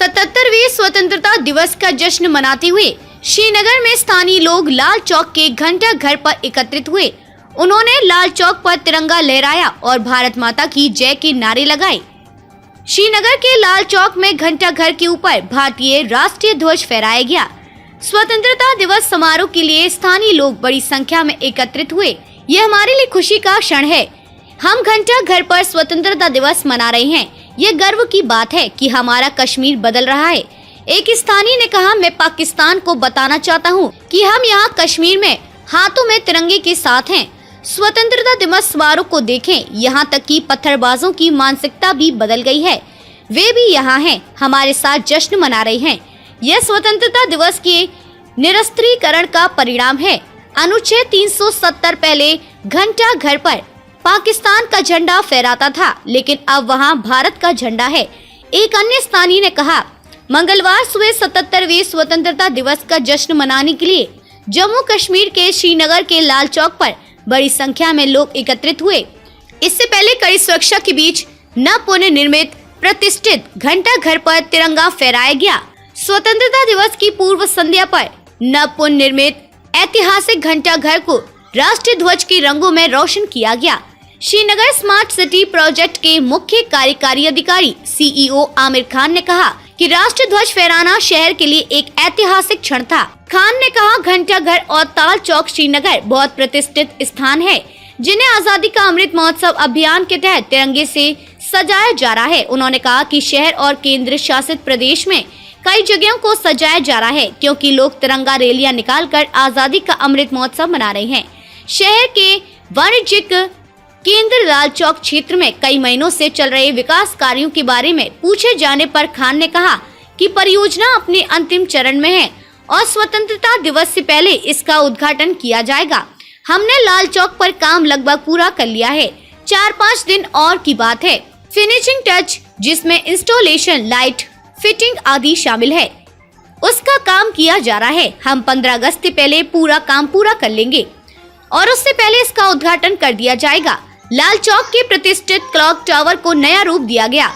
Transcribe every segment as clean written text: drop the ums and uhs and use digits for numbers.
77वें स्वतंत्रता दिवस का जश्न मनाते हुए श्रीनगर में स्थानीय लोग लाल चौक के घंटा घर पर एकत्रित हुए। उन्होंने लाल चौक पर तिरंगा लहराया और भारत माता की जय के नारे लगाए। श्रीनगर के लाल चौक में घंटा घर के ऊपर भारतीय राष्ट्रीय ध्वज फहराया गया। स्वतंत्रता दिवस समारोह के लिए स्थानीय लोग बड़ी संख्या में एकत्रित हुए। यह हमारे लिए खुशी का क्षण है। हम घंटा घर पर स्वतंत्रता दिवस मना रहे हैं। ये गर्व की बात है कि हमारा कश्मीर बदल रहा है। एक स्थानीय ने कहा, मैं पाकिस्तान को बताना चाहता हूँ कि हम यहाँ कश्मीर में हाथों में तिरंगे के साथ हैं। स्वतंत्रता दिवस समारोह को देखें, यहाँ तक कि पत्थरबाजों की मानसिकता भी बदल गई है। वे भी यहाँ हैं, हमारे साथ जश्न मना रहे हैं। यह स्वतंत्रता दिवस के निरस्त्रीकरण का परिणाम है। अनुच्छेद 370 पहले घंटा घर पर पाकिस्तान का झंडा फहराता था, लेकिन अब वहां भारत का झंडा है। एक अन्य स्थानीय ने कहा, मंगलवार सुबह 77वें स्वतंत्रता दिवस का जश्न मनाने के लिए जम्मू कश्मीर के श्रीनगर के लाल चौक पर बड़ी संख्या में लोग एकत्रित हुए। इससे पहले कड़ी सुरक्षा के बीच नव पुनर्निर्मित प्रतिष्ठित घंटा घर पर तिरंगा फहराया गया। स्वतंत्रता दिवस की पूर्व संध्या पर नव पुनर्निर्मित ऐतिहासिक घंटा घर को राष्ट्रीय ध्वज के रंगों में रोशन किया गया। श्रीनगर स्मार्ट सिटी प्रोजेक्ट के मुख्य कार्यकारी अधिकारी सीईओ आमिर खान ने कहा कि राष्ट्रीय ध्वज फहराना शहर के लिए एक ऐतिहासिक क्षण था। खान ने कहा, घंटा घर और ताल चौक श्रीनगर बहुत प्रतिष्ठित स्थान है, जिन्हें आजादी का अमृत महोत्सव अभियान के तहत तिरंगे से सजाया जा रहा है। उन्होंने कहा कि शहर और केंद्र शासित प्रदेश में कई जगहों को सजाया जा रहा है, क्योंकि लोग तिरंगा रैलियां निकालकर आजादी का अमृत महोत्सव मना रहे हैं। शहर के वाणिज्यिक केंद्र लाल चौक क्षेत्र में कई महीनों से चल रहे विकास कार्यों के बारे में पूछे जाने पर खान ने कहा कि परियोजना अपने अंतिम चरण में है और स्वतंत्रता दिवस से पहले इसका उद्घाटन किया जाएगा। हमने लाल चौक पर काम लगभग पूरा कर लिया है। 4-5 दिन और की बात है। फिनिशिंग टच, जिसमें इंस्टॉलेशन, लाइट फिटिंग आदि शामिल है, उसका काम किया जा रहा है। हम 15 अगस्त से पहले पूरा काम पूरा कर लेंगे और उससे पहले इसका उद्घाटन कर दिया जाएगा। लाल चौक के प्रतिष्ठित क्लॉक टावर को नया रूप दिया गया।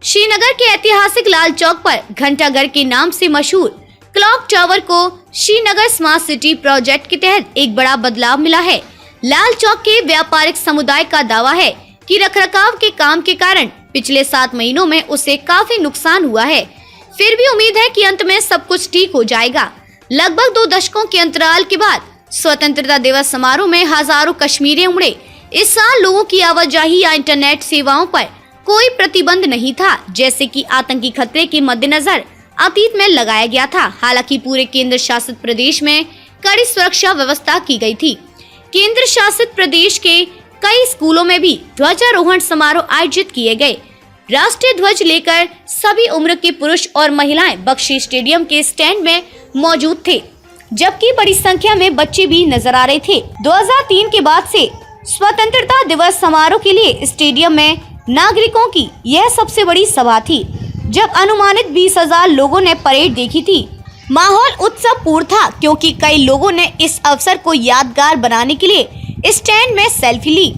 श्रीनगर के ऐतिहासिक लाल चौक पर घंटाघर के नाम से मशहूर क्लॉक टावर को श्रीनगर स्मार्ट सिटी प्रोजेक्ट के तहत एक बड़ा बदलाव मिला है। लाल चौक के व्यापारिक समुदाय का दावा है कि रखरखाव के काम के कारण पिछले 7 महीनों में उसे काफी नुकसान हुआ है। फिर भी उम्मीद है कि अंत में सब कुछ ठीक हो जाएगा। लगभग 2 दशकों के अंतराल के बाद स्वतंत्रता दिवस समारोह में हजारों कश्मीरी उमड़े। इस साल लोगों की आवाजाही या इंटरनेट सेवाओं पर कोई प्रतिबंध नहीं था, जैसे कि आतंकी खतरे के मद्देनजर अतीत में लगाया गया था। हालांकि पूरे केंद्र शासित प्रदेश में कड़ी सुरक्षा व्यवस्था की गई थी। केंद्र शासित प्रदेश के कई स्कूलों में भी ध्वजारोहण समारोह आयोजित किए गए। राष्ट्रीय ध्वज लेकर सभी उम्र के पुरुष और महिलाएं बख्शी स्टेडियम के स्टैंड में मौजूद थे, जबकि बड़ी संख्या में बच्चे भी नजर आ रहे थे। 2003 के बाद से स्वतंत्रता दिवस समारोह के लिए स्टेडियम में नागरिकों की यह सबसे बड़ी सभा थी, जब अनुमानित 20,000 लोगों ने परेड देखी थी। माहौल उत्सवपूर्ण था, क्योंकि कई लोगों ने इस अवसर को यादगार बनाने के लिए स्टैंड में सेल्फी ली।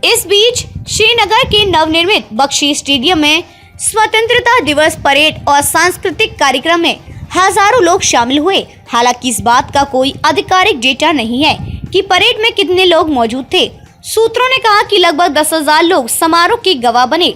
इस बीच श्रीनगर के नवनिर्मित बख्शी स्टेडियम में स्वतंत्रता दिवस परेड और सांस्कृतिक कार्यक्रम में हजारों लोग शामिल हुए। हालांकि इस बात का कोई आधिकारिक डेटा नहीं है कि परेड में कितने लोग मौजूद थे। सूत्रों ने कहा कि लगभग 10,000 लोग समारोह के गवाह बने।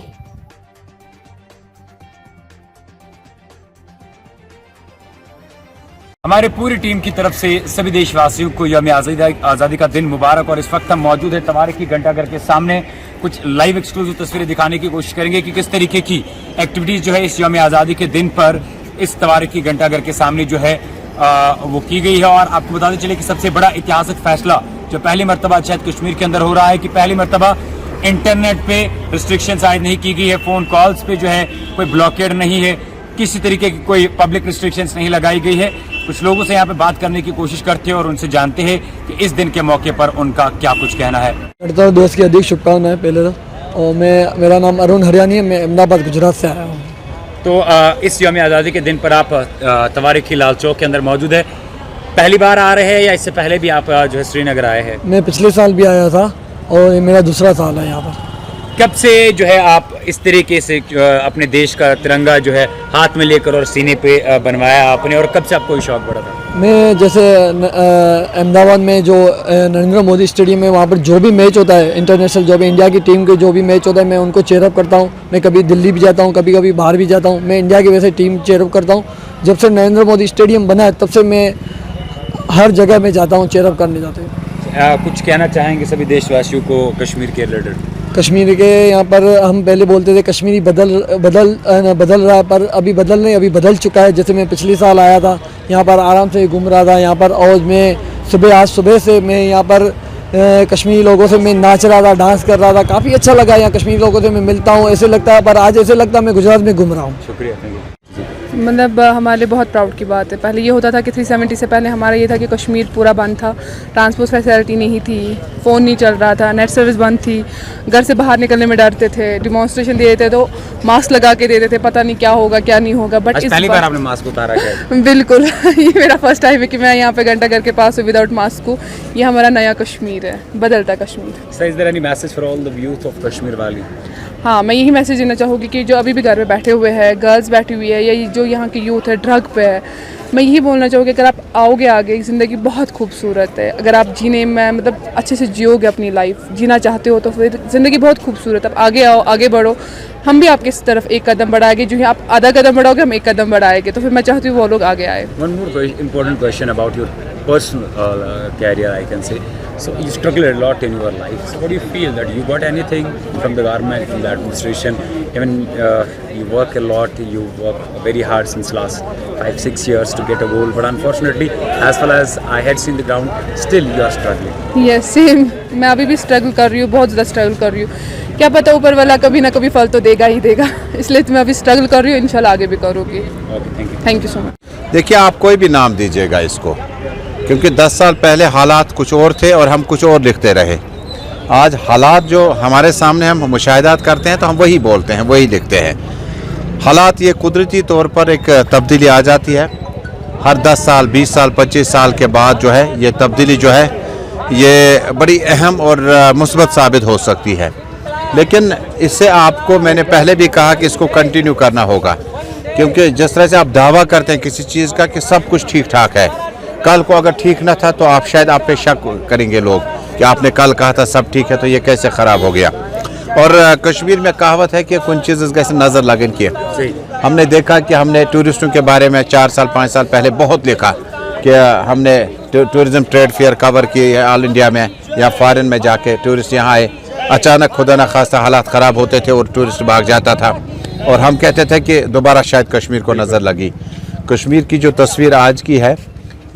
हमारे पूरी टीम की तरफ से सभी देशवासियों को यौम आज़ादी का दिन मुबारक। और इस वक्त हम मौजूद है तवारीखी घंटाघर के सामने। कुछ लाइव एक्सक्लूसिव तस्वीरें दिखाने की कोशिश करेंगे कि किस तरीके की एक्टिविटीज जो है इस यौम आज़ादी के दिन पर इस तवारीखी घंटाघर के सामने जो है वो की गई है। और आपको बताते चले कि सबसे बड़ा ऐतिहासिक फैसला जो पहली मर्तबा शायद कश्मीर के अंदर हो रहा है कि पहली मर्तबा इंटरनेट पे रिस्ट्रिक्शंस आज नहीं की गई है, फोन कॉल्स पे जो है कोई ब्लॉकेड नहीं है, किसी तरीके की कोई पब्लिक रिस्ट्रिक्शंस नहीं लगाई गई है। कुछ लोगों से यहाँ पे बात करने की कोशिश करते हैं और उनसे जानते हैं कि इस दिन के मौके पर उनका क्या कुछ कहना है। दिवस की अधिक शुभकामनाएं पहले तो। और मेरा नाम अरुण हरियाणी है, मैं अहमदाबाद गुजरात से आया हूँ। तो इस यौम आज़ादी के दिन पर आप तवारीखी लाल चौक के अंदर मौजूद है, पहली बार आ रहे हैं या इससे पहले भी आप जो है श्रीनगर आए हैं? मैं पिछले साल भी आया था और ये मेरा दूसरा साल है यहाँ पर। कब से जो है आप इस तरीके से अपने देश का तिरंगा जो है हाथ में लेकर और सीने पे बनवाया आपने, और कब से आपको ये शौक बढ़ा था? मैं जैसे अहमदाबाद में जो नरेंद्र मोदी स्टेडियम में वहाँ पर जो भी मैच होता है इंटरनेशनल, जो भी इंडिया की टीम के जो भी मैच होता है, मैं उनको चेयरअप करता हूँ। मैं कभी दिल्ली भी जाता हूँ, कभी कभी बाहर भी जाता हूँ। मैं इंडिया की वैसे टीम चेयरअप करता हूँ। जब से नरेंद्र मोदी स्टेडियम बना है तब से मैं हर जगह में जाता हूँ, चेयरअप करने जाते हैं। कुछ कहना चाहेंगे सभी देशवासियों को कश्मीर के रिलेटेड? कश्मीर के यहाँ पर हम पहले बोलते थे कश्मीरी बदल रहा है, पर अभी बदल नहीं, अभी बदल चुका है। जैसे मैं पिछले साल आया था, यहाँ पर आराम से घूम रहा था यहाँ पर, और मैं आज सुबह से मैं यहाँ पर कश्मीरी लोगों से मैं नाच रहा था, डांस कर रहा था। काफ़ी अच्छा लगा। यहाँ कश्मीरी लोगों से मैं मिलता हूँ, ऐसे लगता है, पर आज ऐसे लगता है मैं गुजरात में घूम रहा हूँ। शुक्रिया। मतलब हमारे लिए बहुत प्राउड की बात है। पहले ये होता था कि 370 से पहले हमारा ये था कि कश्मीर पूरा बंद था, ट्रांसपोर्ट फैसिलिटी नहीं थी, फ़ोन नहीं चल रहा था, नेट सर्विस बंद थी, घर से बाहर निकलने में डरते थे, डिमॉन्स्ट्रेशन दे देते तो मास्क लगा के दे देते, पता नहीं क्या होगा क्या नहीं होगा। बट इस पहली बार आपने मास्क उतारा क्या? बिल्कुल ये मेरा फर्स्ट टाइम है कि मैं यहाँ पे घंटा घर के पास हूँ विदाउट मास्क हूँ। ये हमारा नया कश्मीर है, बदलता Kashmir. Is there any message for all the youth of Kashmir valley? हाँ, मैं यही मैसेज देना चाहूँगी कि जो अभी भी घर में बैठे हुए हैं, गर्ल्स बैठी हुई है, या जो यहाँ की यूथ है ड्रग पे है, मैं यही बोलना चाहूँगी अगर आप आओगे आगे, ज़िंदगी बहुत खूबसूरत है। अगर आप जीने में मतलब अच्छे से जियोगे, अपनी लाइफ जीना चाहते हो, तो फिर ज़िंदगी बहुत खूबसूरत है। आप आगे आओ, आगे बढ़ो। हम भी आपके इस तरफ एक कदम बढ़ाएंगे, जो आप आधा कदम बढ़ाओगे, हम एक कदम बढ़ाएंगे। तो फिर मैं चाहती हूँ वो लोग आगे आए। One more important question about your personal career, I can say. So you struggled a lot in your life. So what do you feel that you got anything from the government, from the administration? Even you work a lot, you work very hard since last 5-6 years to get a goal. But unfortunately, as far as I had seen the ground, still you are struggling. Yes, same. मैं अभी भी struggle कर रही हूँ, बहुत ज़्यादा struggle कर रही हूँ। क्या पता ऊपर वाला कभी ना कभी फल तो देगा ही देगा, इसलिए तो मैं अभी स्ट्रगल कर रही हूँ। इंशाल्लाह आगे भी करूँगी। Okay, thank you so much. देखिए, आप कोई भी नाम दीजिएगा इसको, क्योंकि 10 साल पहले हालात कुछ और थे और हम कुछ और लिखते रहे। आज हालात जो हमारे सामने हम मुशाहिदात करते हैं तो हम वही बोलते हैं, वही लिखते हैं। हालात ये कुदरती तौर पर एक तब्दीली आ जाती है। हर 10 साल 20 साल 25 साल के बाद जो है ये तब्दीली जो है ये बड़ी अहम और मुस्बत साबित हो सकती है। लेकिन इससे आपको, मैंने पहले भी कहा कि इसको कंटिन्यू करना होगा, क्योंकि जिस तरह से आप दावा करते हैं किसी चीज़ का कि सब कुछ ठीक ठाक है, कल को अगर ठीक ना था तो आप शायद आप पे शक करेंगे लोग कि आपने कल कहा था सब ठीक है, तो ये कैसे ख़राब हो गया। और कश्मीर में कहावत है कि कुछ चीज़ कैसे नज़र लगन किए। हमने देखा कि हमने टूरिस्टों के बारे में 4 साल 5 साल पहले बहुत लिखा कि हमने टूरिज़म ट्रेड फेयर कवर किए ऑल इंडिया में या फॉरेन में जाके टूरिस्ट यहाँ आए, अचानक खुदा न खास्ता हालात ख़राब होते थे और टूरिस्ट भाग जाता था, और हम कहते थे कि दोबारा शायद कश्मीर को नज़र लगी। कश्मीर की जो तस्वीर आज की है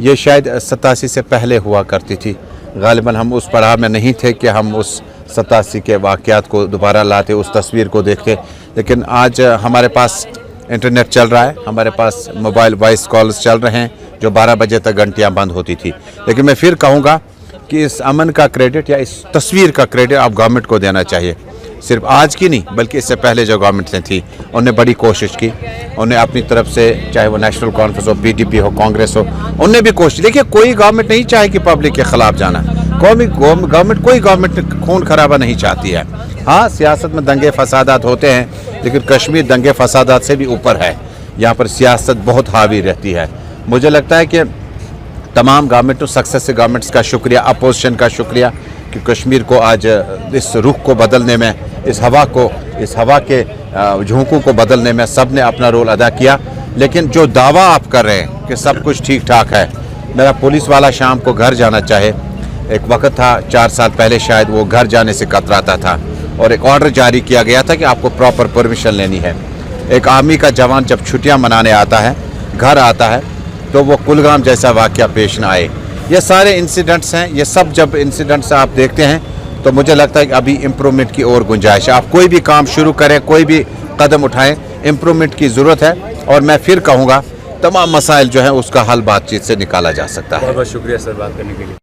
ये शायद 87 से पहले हुआ करती थी। गालिबन हम उस पड़ाव में नहीं थे कि हम उस 87 के वाक़यात को दोबारा लाते, उस तस्वीर को देखते। लेकिन आज हमारे पास इंटरनेट चल रहा है, हमारे पास मोबाइल वॉइस कॉल्स चल रहे हैं, जो 12 बजे तक घंटियाँ बंद होती थी। लेकिन मैं फिर कहूँगा कि इस अमन का क्रेडिट या इस तस्वीर का क्रेडिट आप गवर्नमेंट को देना चाहिए। सिर्फ आज की नहीं, बल्कि इससे पहले जो गवर्नमेंट थी उन्होंने बड़ी कोशिश की। उन्हें अपनी तरफ से, चाहे वो नेशनल कॉन्फ्रेंस हो, पीडीपी हो, कांग्रेस हो, उनने भी कोशिश। देखिए, कोई गवर्नमेंट नहीं चाहे कि पब्लिक के ख़िलाफ़ जाना। कोई गवर्नमेंट खून खराबा नहीं चाहती है। हाँ, सियासत में दंगे फसादात होते हैं, लेकिन कश्मीर दंगे फसादात से भी ऊपर है। यहाँ पर सियासत बहुत हावी रहती है। मुझे लगता है कि तमाम गवर्नमेंटों, सक्सेसिव गवर्नमेंट्स का शुक्रिया, अपोजिशन का शुक्रिया कि कश्मीर को आज इस रुख को बदलने में, इस हवा के झोंकों को बदलने में सब ने अपना रोल अदा किया। लेकिन जो दावा आप कर रहे हैं कि सब कुछ ठीक ठाक है, मेरा पुलिस वाला शाम को घर जाना चाहे, एक वक्त था 4 साल पहले शायद वो घर जाने से कतराता था, और एक ऑर्डर जारी किया गया था कि आपको प्रॉपर परमिशन लेनी है। एक आर्मी का जवान जब छुट्टियां मनाने आता है, घर आता है, तो वो कुलगाम जैसा वाक़या पेश न आए। ये सारे इंसिडेंट्स हैं, ये सब जब इंसिडेंट्स आप देखते हैं तो मुझे लगता है कि अभी इम्प्रूवमेंट की और गुंजाइश है। आप कोई भी काम शुरू करें, कोई भी कदम उठाएं, इम्प्रूवमेंट की ज़रूरत है। और मैं फिर कहूँगा तमाम मसाइल जो हैं उसका हल बातचीत से निकाला जा सकता है। बहुत बहुत शुक्रिया सर बात करने के लिए।